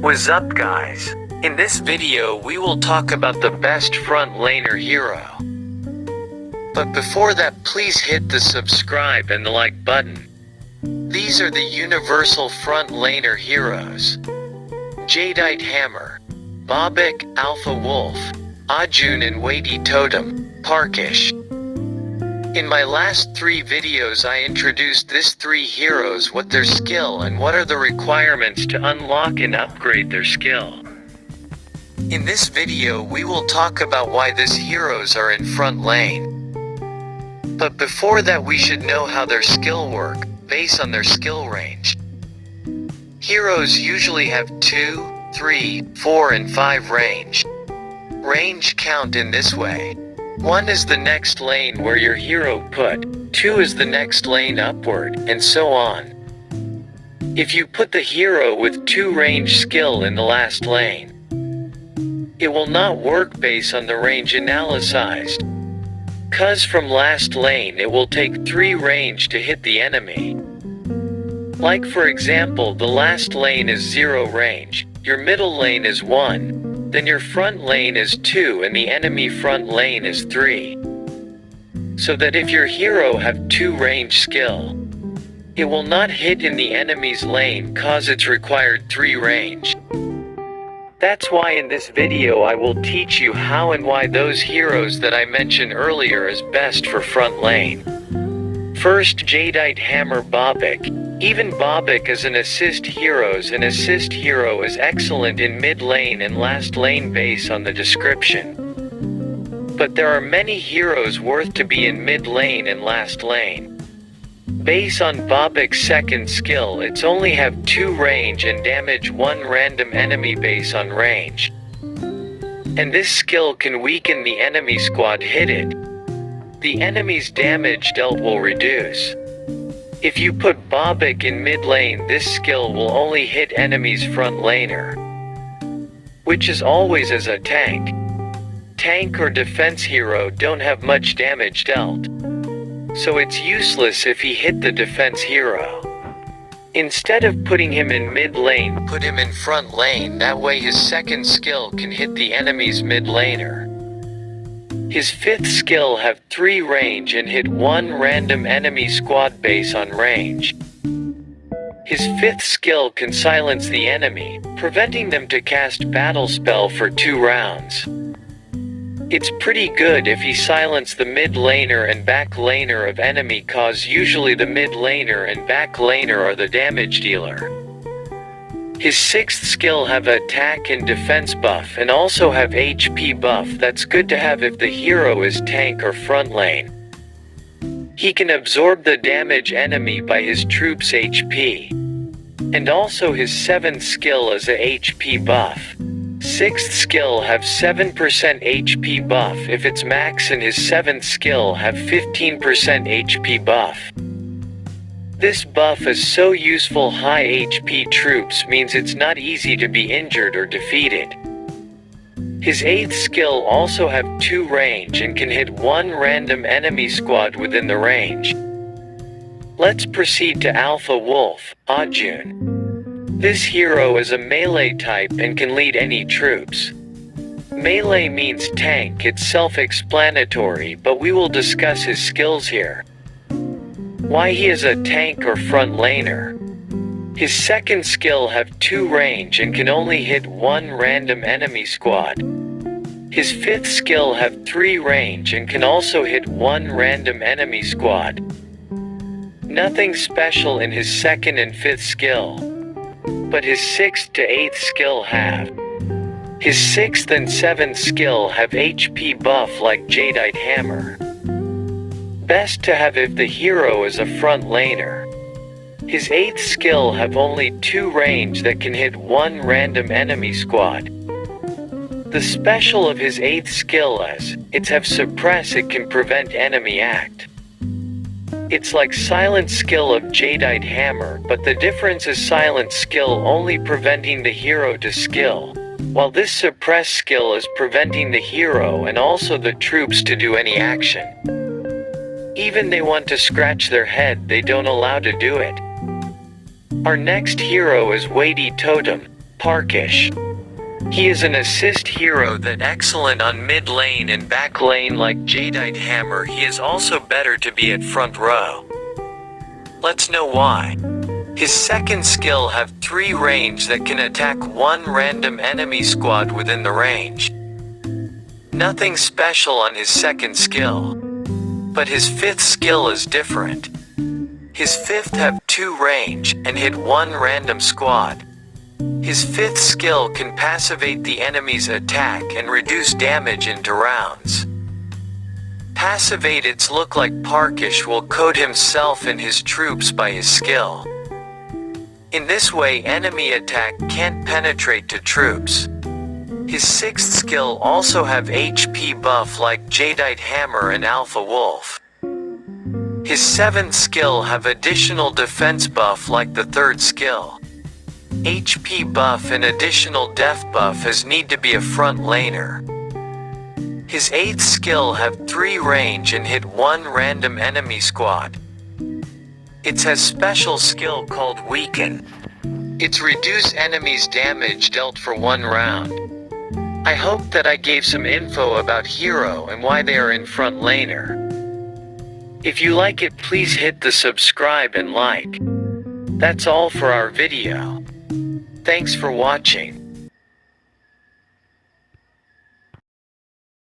What's up, guys? In this video we will talk about the best front laner hero. But before that, please hit the subscribe and the like button. These are the universal front laner heroes: Jadeite Hammer, Bobik, Alpha Wolf, Arjun and Weighty Totem, Parkish. In my last 3 videos I introduced these 3 heroes, what their skill and what are the requirements to unlock and upgrade their skill. In this video we will talk about why these heroes are in front lane. But before that we should know how their skill work, based on their skill range. Heroes usually have 2, 3, 4 and 5 range. Range count in this way. 1 is the next lane where your hero put, 2 is the next lane upward, and so on. If you put the hero with 2 range skill in the last lane, it will not work based on the range analyzed. Cause from last lane it will take 3 range to hit the enemy. Like for example, the last lane is 0 range, your middle lane is 1. Then your front lane is 2 and the enemy front lane is 3. So that if your hero have 2 range skill, it will not hit in the enemy's lane cause it's required 3 range. That's why in this video I will teach you how and why those heroes that I mentioned earlier is best for front lane. First, Jadeite Hammer Bobik. Even Bobik is an assist hero. An assist hero is excellent in mid lane and last lane based on the description. But there are many heroes worth to be in mid lane and last lane. Based on Bobik's second skill, it's only have 2 range and damage 1 random enemy based on range. And this skill can weaken the enemy squad hit it. The enemy's damage dealt will reduce. If you put Bobik in mid lane, this skill will only hit enemy's front laner, which is always as a tank. Tank or defense hero don't have much damage dealt, so it's useless if he hit the defense hero. Instead of putting him in mid lane, put him in front lane, that way his second skill can hit the enemy's mid laner. His 5th skill have 3 range and hit 1 random enemy squad base on range. His 5th skill can silence the enemy, preventing them to cast battle spell for 2 rounds. It's pretty good if he silence the mid laner and back laner of enemy, cause usually the mid laner and back laner are the damage dealer. His 6th skill have attack and defense buff and also have HP buff. That's good to have if the hero is tank or front lane. He can absorb the damage enemy by his troops' HP. And also his 7th skill is a HP buff. 6th skill have 7% HP buff if it's max, and his 7th skill have 15% HP buff. This buff is so useful. High HP troops means it's not easy to be injured or defeated. His 8th skill also have 2 range and can hit 1 random enemy squad within the range. Let's proceed to Alpha Wolf, Arjun. This hero is a melee type and can lead any troops. Melee means tank, it's self-explanatory, but we will discuss his skills here. Why he is a tank or front laner. His 2nd skill have 2 range and can only hit 1 random enemy squad. His 5th skill have 3 range and can also hit 1 random enemy squad. Nothing special in his 2nd and 5th skill, but his 6th to 8th skill have. His 6th and 7th skill have HP buff like Jadeite Hammer. Best to have if the hero is a front laner. His 8th skill have only 2 range that can hit 1 random enemy squad. The special of his 8th skill is, it's have suppress, it can prevent enemy act. It's like silent skill of Jadeite Hammer, but the difference is silent skill only preventing the hero to skill, while this suppress skill is preventing the hero and also the troops to do any action. Even they want to scratch their head, they don't allow to do it. Our next hero is Weighty Totem. Parkish. He is an assist hero that excellent on mid lane and back lane like Jadeite Hammer. He is also better to be at front row. Let's know why. His second skill have 3 range that can attack 1 random enemy squad within the range. Nothing special on his second skill. But his 5th skill is different. His 5th have 2 range and hit 1 random squad. His 5th skill can passivate the enemy's attack and reduce damage into rounds. Passivate its look like Parkish will coat himself and his troops by his skill. In this way enemy attack can't penetrate to troops. His 6th skill also have HP buff like Jadeite Hammer and Alpha Wolf. His 7th skill have additional defense buff like the 3rd skill. HP buff and additional def buff as need to be a front laner. His 8th skill have 3 range and hit 1 random enemy squad. It has special skill called Weaken. It's reduce enemies damage dealt for 1 round. I hope that I gave some info about Hero and why they are in front laner. If you like it, please hit the subscribe and like. That's all for our video. Thanks for watching.